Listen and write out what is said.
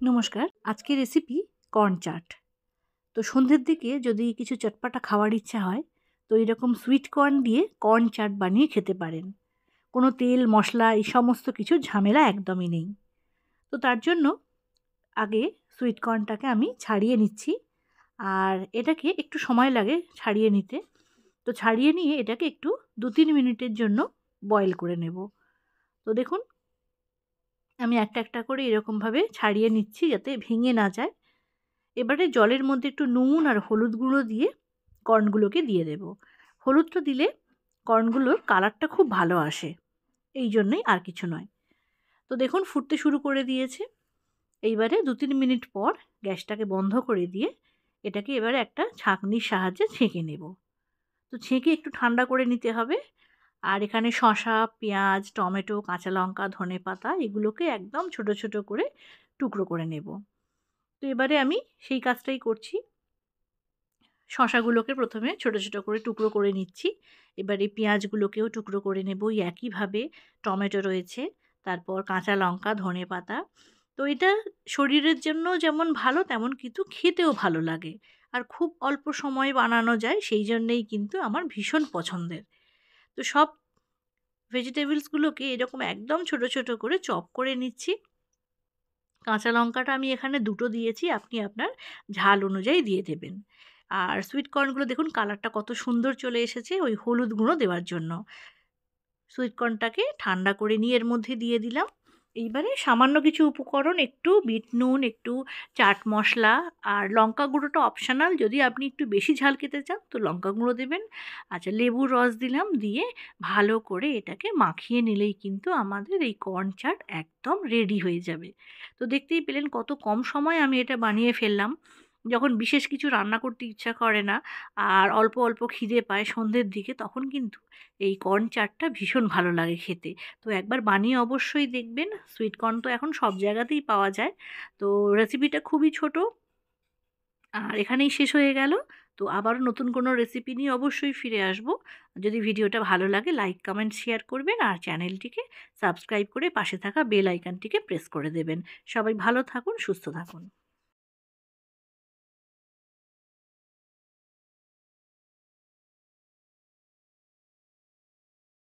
নমস্কার। আজকের recipe corn chaat. তো সন্ধ্যের দিকে যদি কিছু চটপাটা খাওয়ার ইচ্ছা হয়, তো এরকম সুইট কর্ন দিয়ে কর্ন চাট বানিয়ে খেতে পারেন। কোনো তেল, মশলা এই সমস্ত কিছু ঝামেলা একদমই নেই। তো তার জন্য আগে সুইট কর্নটাকে আমি ছাড়িয়ে নিচ্ছি। আর এটাকে একটু সময় লাগে ছাড়িয়ে নিতে। তো ছাড়িয়ে নিয়ে এটাকে একটু ২-৩ মিনিটের জন্য বয়েল করে নেব। তো দেখুন আমি একটা করে এরকমভাবে ছাড়িয়ে নিচ্ছি যাতে ভেঙে না যায়। এবারে জলের মধ্যে একটু নুন আর হলুদ গুঁড়ো দিয়ে কর্নগুলোকে দিয়ে দেব। হলুদটা দিলে কর্নগুলোর কালারটা খুব ভালো আসে, এই জন্যই, আর কিছু নয়। তো দেখুন ফুটতে শুরু করে দিয়েছে। এইবারে ২-৩ মিনিট পর গ্যাসটাকে বন্ধ করে দিয়ে এটাকে এবারে একটা ছাঁকনির সাহায্যে ছেঁকে নেব। তো ছেঁকে একটু ঠান্ডা করে নিতে হবে। আর এখানে শসা, পেঁয়াজ, টমেটো, কাঁচা লঙ্কা, ধনেপাতা এগুলোকে একদম ছোট ছোট করে টুকরো করে নেব। তো এবারে আমি সেই কাজটাই করছি। শসাগুলোকে প্রথমে ছোট ছোট করে টুকরো করে নিচ্ছি। এবারে পেঁয়াজগুলোকেও টুকরো করে নেব ওই একইভাবে। টমেটো রয়েছে, তারপর কাঁচা লঙ্কা, ধনেপাতা। তো এটা শরীরের জন্য যেমন ভালো তেমন কিন্তু খেতেও ভালো লাগে। আর খুব অল্প সময়ে বানানো যায়, সেই জন্যেই কিন্তু আমার ভীষণ পছন্দের। তো সব ভেজিটেবলসগুলোকে এরকম একদম ছোট ছোট করে চপ করে নিচ্ছি। কাঁচা লঙ্কাটা আমি এখানে ২টো দিয়েছি, আপনি আপনার ঝাল অনুযায়ী দিয়ে দেবেন। আর সুইট কর্নগুলো দেখুন কালারটা কত সুন্দর চলে এসেছে ওই হলুদ গুঁড়ো দেওয়ার জন্য। সুইট কর্নটাকে ঠান্ডা করে নিয়ে এর মধ্যে দিয়ে দিলাম। এইবারে সামান্য কিছু উপকরণ, একটু বিট নুন, একটু চাট মশলা আর লঙ্কা গুঁড়োটা অপশনাল, যদি আপনি একটু বেশি ঝাল খেতে চান তো লঙ্কা গুঁড়ো দেবেন। আচ্ছা, লেবুর রস দিলাম, দিয়ে ভালো করে এটাকে মাখিয়ে নিলেই কিন্তু আমাদের এই কর্ন চাট একদম রেডি হয়ে যাবে। তো দেখতেই পেলেন কত কম সময়ে আমি এটা বানিয়ে ফেললাম। যখন বিশেষ কিছু রান্না করতে ইচ্ছা করে না আর অল্প অল্প খিদে পায় সন্ধ্যের দিকে, তখন কিন্তু এই কর্ন চাটটা ভীষণ ভালো লাগে খেতে। তো একবার বানিয়ে অবশ্যই দেখবেন। সুইট কর্ন তো এখন সব জায়গাতেই পাওয়া যায়। তো রেসিপিটা খুবই ছোট আর এখানেই শেষ হয়ে গেল। তো আবারও নতুন কোনো রেসিপি নিয়ে অবশ্যই ফিরে আসব। যদি ভিডিওটা ভালো লাগে লাইক, কমেন্ট, শেয়ার করবেন আর চ্যানেলটিকে সাবস্ক্রাইব করে পাশে থাকা বেল আইকনটিকে প্রেস করে দেবেন। সবাই ভালো থাকুন, সুস্থ থাকুন।